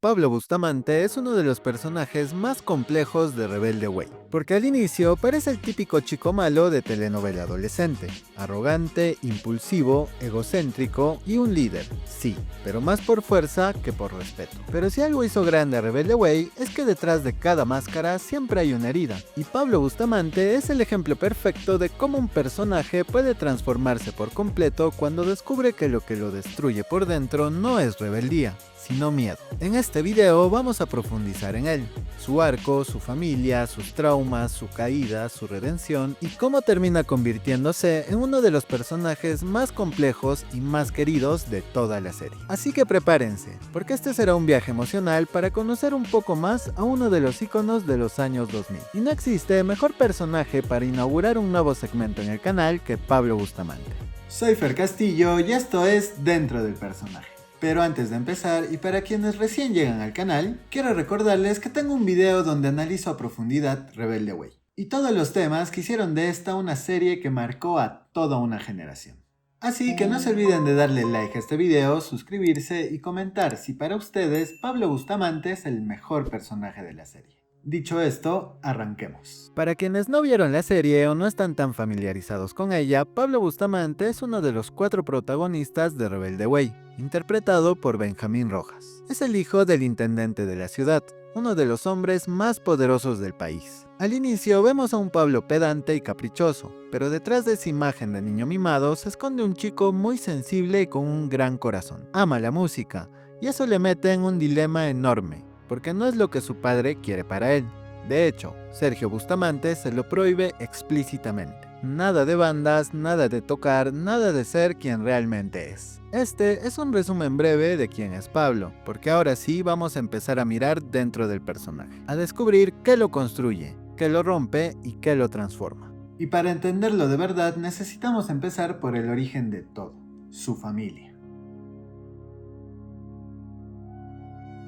Pablo Bustamante es uno de los personajes más complejos de Rebelde Way, porque al inicio parece el típico chico malo de telenovela adolescente, arrogante, impulsivo, egocéntrico y un líder, sí, pero más por fuerza que por respeto. Pero si algo hizo grande a Rebelde Way es que detrás de cada máscara siempre hay una herida, y Pablo Bustamante es el ejemplo perfecto de cómo un personaje puede transformarse por completo cuando descubre que lo destruye por dentro no es rebeldía, sino miedo. En este video vamos a profundizar en él, su arco, su familia, sus traumas, su caída, su redención y cómo termina convirtiéndose en uno de los personajes más complejos y más queridos de toda la serie. Así que prepárense, porque este será un viaje emocional para conocer un poco más a uno de los íconos de los años 2000. Y no existe mejor personaje para inaugurar un nuevo segmento en el canal que Pablo Bustamante. Soy Fer Castillo y esto es Dentro del Personaje. Pero antes de empezar, y para quienes recién llegan al canal, quiero recordarles que tengo un video donde analizo a profundidad Rebelde Way, y todos los temas que hicieron de esta una serie que marcó a toda una generación. Así que no se olviden de darle like a este video, suscribirse y comentar si para ustedes Pablo Bustamante es el mejor personaje de la serie. Dicho esto, arranquemos. Para quienes no vieron la serie o no están tan familiarizados con ella, Pablo Bustamante es uno de los 4 protagonistas de Rebelde Way, interpretado por Benjamín Rojas. Es el hijo del intendente de la ciudad, uno de los hombres más poderosos del país. Al inicio vemos a un Pablo pedante y caprichoso, pero detrás de esa imagen de niño mimado se esconde un chico muy sensible y con un gran corazón. Ama la música, y eso le mete en un dilema enorme, porque no es lo que su padre quiere para él. De hecho, Sergio Bustamante se lo prohíbe explícitamente. Nada de bandas, nada de tocar, nada de ser quien realmente es. Este es un resumen breve de quién es Pablo, porque ahora sí vamos a empezar a mirar dentro del personaje, a descubrir qué lo construye, qué lo rompe y qué lo transforma. Y para entenderlo de verdad necesitamos empezar por el origen de todo, su familia.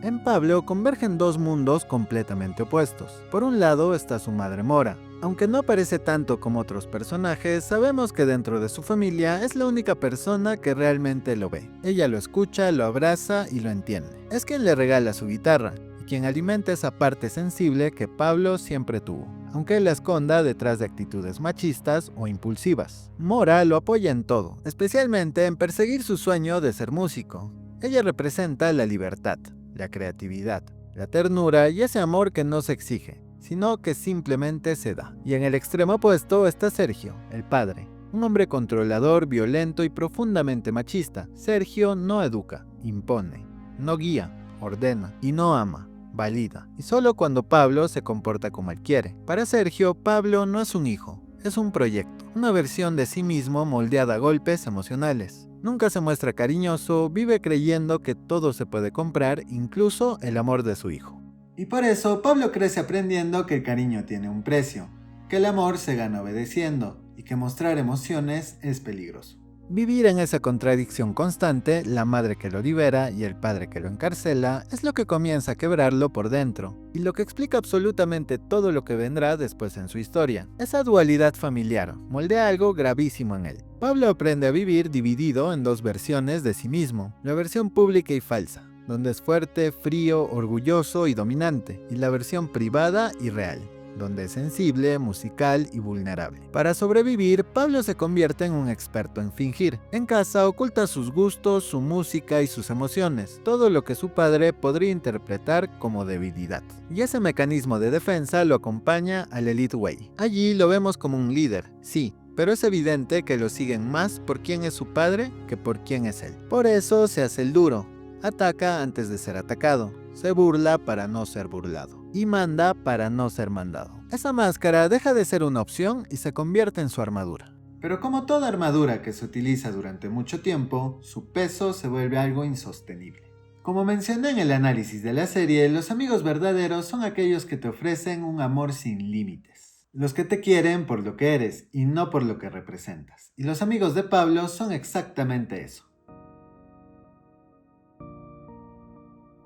En Pablo convergen dos mundos completamente opuestos. Por un lado está su madre Mora. Aunque no aparece tanto como otros personajes, sabemos que dentro de su familia es la única persona que realmente lo ve. Ella lo escucha, lo abraza y lo entiende. Es quien le regala su guitarra, y quien alimenta esa parte sensible que Pablo siempre tuvo, aunque la esconda detrás de actitudes machistas o impulsivas. Mora lo apoya en todo, especialmente en perseguir su sueño de ser músico. Ella representa la libertad, la creatividad, la ternura y ese amor que no se exige, sino que simplemente se da. Y en el extremo opuesto está Sergio, el padre, un hombre controlador, violento y profundamente machista. Sergio no educa, impone, no guía, ordena y no ama, valida. Y solo cuando Pablo se comporta como él quiere. Para Sergio, Pablo no es un hijo, es un proyecto, una versión de sí mismo moldeada a golpes emocionales. Nunca se muestra cariñoso, vive creyendo que todo se puede comprar, incluso el amor de su hijo. Y por eso Pablo crece aprendiendo que el cariño tiene un precio, que el amor se gana obedeciendo y que mostrar emociones es peligroso. Vivir en esa contradicción constante, la madre que lo libera y el padre que lo encarcela, es lo que comienza a quebrarlo por dentro, y lo que explica absolutamente todo lo que vendrá después en su historia. Esa dualidad familiar moldea algo gravísimo en él. Pablo aprende a vivir dividido en dos versiones de sí mismo, la versión pública y falsa, donde es fuerte, frío, orgulloso y dominante, y la versión privada y real, donde es sensible, musical y vulnerable. Para sobrevivir, Pablo se convierte en un experto en fingir. En casa oculta sus gustos, su música y sus emociones, todo lo que su padre podría interpretar como debilidad. Y ese mecanismo de defensa lo acompaña al Elite Way. Allí lo vemos como un líder, sí, pero es evidente que lo siguen más por quién es su padre que por quién es él. Por eso se hace el duro, ataca antes de ser atacado, se burla para no ser burlado y manda para no ser mandado. Esa máscara deja de ser una opción y se convierte en su armadura. Pero como toda armadura que se utiliza durante mucho tiempo, su peso se vuelve algo insostenible. Como mencioné en el análisis de la serie, los amigos verdaderos son aquellos que te ofrecen un amor sin límites. Los que te quieren por lo que eres y no por lo que representas. Y los amigos de Pablo son exactamente eso.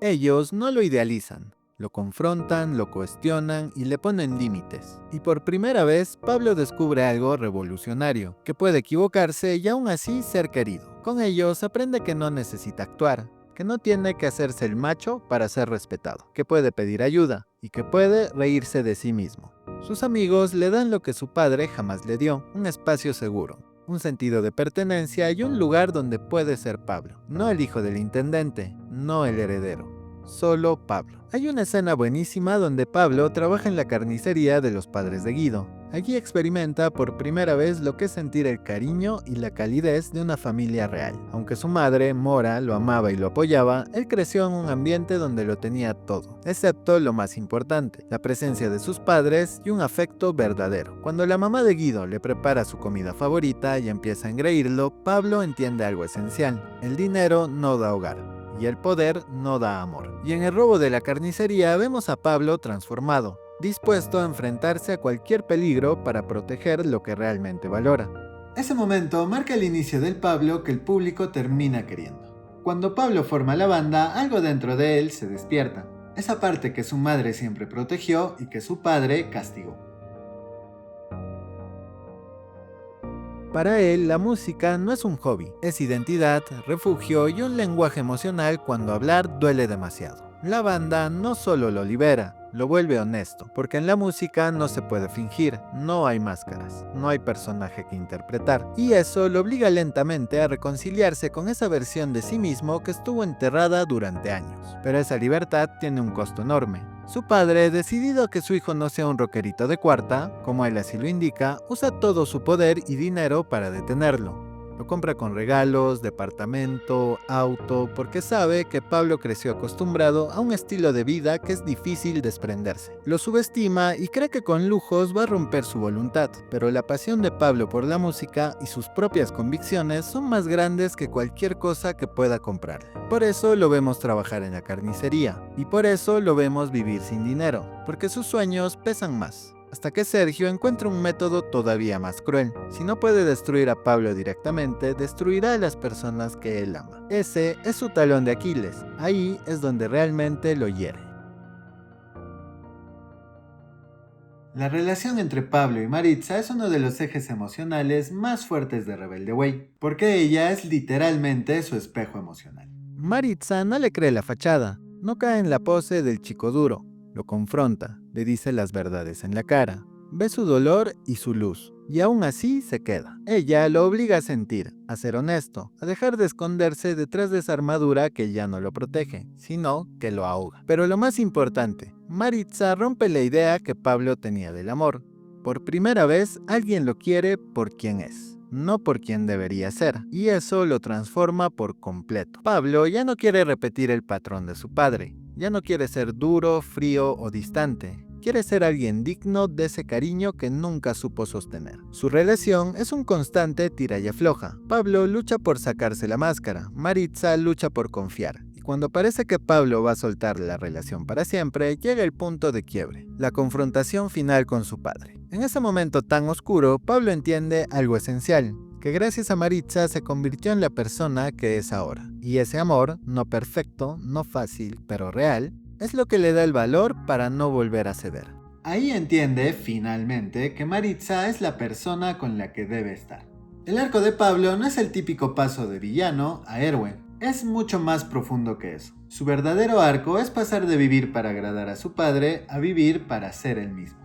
Ellos no lo idealizan, lo confrontan, lo cuestionan y le ponen límites. Y por primera vez, Pablo descubre algo revolucionario, que puede equivocarse y aún así ser querido. Con ellos aprende que no necesita actuar, que no tiene que hacerse el macho para ser respetado, que puede pedir ayuda y que puede reírse de sí mismo. Sus amigos le dan lo que su padre jamás le dio, un espacio seguro, un sentido de pertenencia y un lugar donde puede ser Pablo, no el hijo del intendente, no el heredero, solo Pablo. Hay una escena buenísima donde Pablo trabaja en la carnicería de los padres de Guido. Allí experimenta por primera vez lo que es sentir el cariño y la calidez de una familia real. Aunque su madre, Mora, lo amaba y lo apoyaba, él creció en un ambiente donde lo tenía todo, excepto lo más importante, la presencia de sus padres y un afecto verdadero. Cuando la mamá de Guido le prepara su comida favorita y empieza a engreírlo, Pablo entiende algo esencial: el dinero no da hogar. Y el poder no da amor. Y en el robo de la carnicería vemos a Pablo transformado, dispuesto a enfrentarse a cualquier peligro para proteger lo que realmente valora. Ese momento marca el inicio del Pablo que el público termina queriendo. Cuando Pablo forma la banda, algo dentro de él se despierta. Esa parte que su madre siempre protegió y que su padre castigó. Para él, la música no es un hobby, es identidad, refugio y un lenguaje emocional cuando hablar duele demasiado. La banda no solo lo libera, lo vuelve honesto, porque en la música no se puede fingir, no hay máscaras, no hay personaje que interpretar, y eso lo obliga lentamente a reconciliarse con esa versión de sí mismo que estuvo enterrada durante años. Pero esa libertad tiene un costo enorme. Su padre, decidido a que su hijo no sea un rockerito de cuarta, como él así lo indica, usa todo su poder y dinero para detenerlo. Lo compra con regalos, departamento, auto, porque sabe que Pablo creció acostumbrado a un estilo de vida que es difícil desprenderse. Lo subestima y cree que con lujos va a romper su voluntad, pero la pasión de Pablo por la música y sus propias convicciones son más grandes que cualquier cosa que pueda comprarle. Por eso lo vemos trabajar en la carnicería, y por eso lo vemos vivir sin dinero, porque sus sueños pesan más. Hasta que Sergio encuentra un método todavía más cruel. Si no puede destruir a Pablo directamente, destruirá a las personas que él ama. Ese es su talón de Aquiles. Ahí es donde realmente lo hiere. La relación entre Pablo y Maritza es uno de los ejes emocionales más fuertes de Rebelde Way, porque ella es literalmente su espejo emocional. Maritza no le cree la fachada, no cae en la pose del chico duro. Lo confronta, le dice las verdades en la cara, ve su dolor y su luz, y aún así se queda. Ella lo obliga a sentir, a ser honesto, a dejar de esconderse detrás de esa armadura que ya no lo protege, sino que lo ahoga. Pero lo más importante, Maritza rompe la idea que Pablo tenía del amor. Por primera vez, alguien lo quiere por quien es, no por quien debería ser, y eso lo transforma por completo. Pablo ya no quiere repetir el patrón de su padre. Ya no quiere ser duro, frío o distante. Quiere ser alguien digno de ese cariño que nunca supo sostener. Su relación es un constante tira y afloja. Pablo lucha por sacarse la máscara. Maritza lucha por confiar. Y cuando parece que Pablo va a soltar la relación para siempre, llega el punto de quiebre. La confrontación final con su padre. En ese momento tan oscuro, Pablo entiende algo esencial. Que gracias a Maritza se convirtió en la persona que es ahora. Y ese amor, no perfecto, no fácil, pero real, es lo que le da el valor para no volver a ceder. Ahí entiende, finalmente, que Maritza es la persona con la que debe estar. El arco de Pablo no es el típico paso de villano a héroe, es mucho más profundo que eso. Su verdadero arco es pasar de vivir para agradar a su padre a vivir para ser él mismo.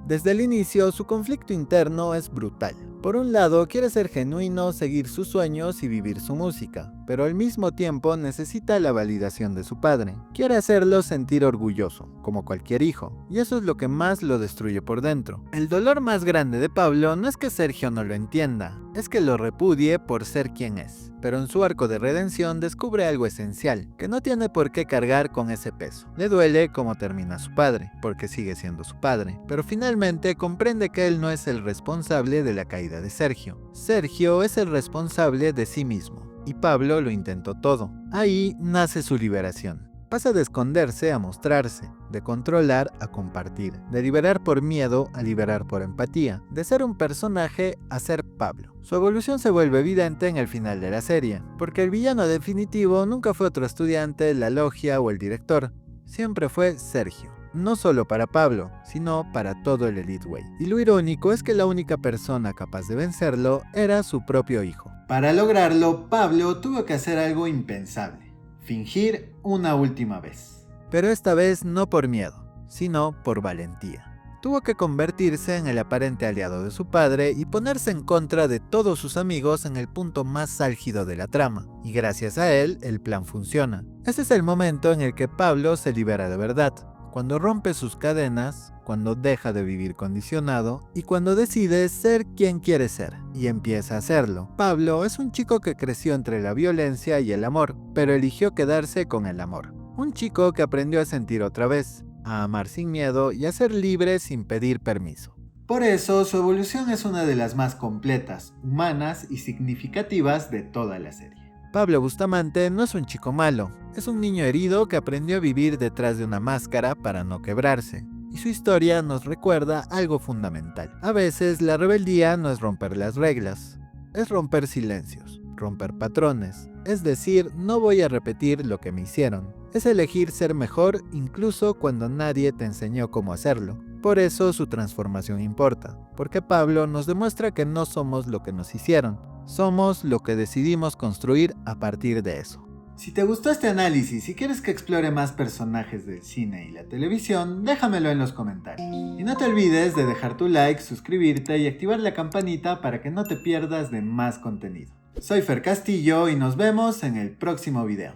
Desde el inicio, su conflicto interno es brutal. Por un lado, quiere ser genuino, seguir sus sueños y vivir su música, pero al mismo tiempo necesita la validación de su padre. Quiere hacerlo sentir orgulloso, como cualquier hijo, y eso es lo que más lo destruye por dentro. El dolor más grande de Pablo no es que Sergio no lo entienda, es que lo repudie por ser quien es. Pero en su arco de redención descubre algo esencial, que no tiene por qué cargar con ese peso. Le duele cómo termina su padre, porque sigue siendo su padre, pero finalmente comprende que él no es el responsable de la caída de Sergio. Sergio es el responsable de sí mismo, y Pablo lo intentó todo. Ahí nace su liberación. Pasa de esconderse a mostrarse, de controlar a compartir, de liberar por miedo a liberar por empatía, de ser un personaje a ser Pablo. Su evolución se vuelve evidente en el final de la serie, porque el villano definitivo nunca fue otro estudiante, la logia o el director, siempre fue Sergio. no solo para Pablo, sino para todo el Elite Way. Y lo irónico es que la única persona capaz de vencerlo era su propio hijo. Para lograrlo, Pablo tuvo que hacer algo impensable: fingir una última vez. Pero esta vez no por miedo, sino por valentía. Tuvo que convertirse en el aparente aliado de su padre y ponerse en contra de todos sus amigos en el punto más álgido de la trama, y gracias a él, el plan funciona. Ese es el momento en el que Pablo se libera de verdad, cuando rompe sus cadenas, cuando deja de vivir condicionado y cuando decide ser quien quiere ser, y empieza a hacerlo. Pablo es un chico que creció entre la violencia y el amor, pero eligió quedarse con el amor. Un chico que aprendió a sentir otra vez, a amar sin miedo y a ser libre sin pedir permiso. Por eso, su evolución es una de las más completas, humanas y significativas de toda la serie. Pablo Bustamante no es un chico malo, es un niño herido que aprendió a vivir detrás de una máscara para no quebrarse. Y su historia nos recuerda algo fundamental. A veces la rebeldía no es romper las reglas, es romper silencios, romper patrones, es decir, no voy a repetir lo que me hicieron. Es elegir ser mejor incluso cuando nadie te enseñó cómo hacerlo. Por eso su transformación importa, porque Pablo nos demuestra que no somos lo que nos hicieron, somos lo que decidimos construir a partir de eso. Si te gustó este análisis y quieres que explore más personajes del cine y la televisión, déjamelo en los comentarios. Y no te olvides de dejar tu like, suscribirte y activar la campanita para que no te pierdas de más contenido. Soy Fer Castillo y nos vemos en el próximo video.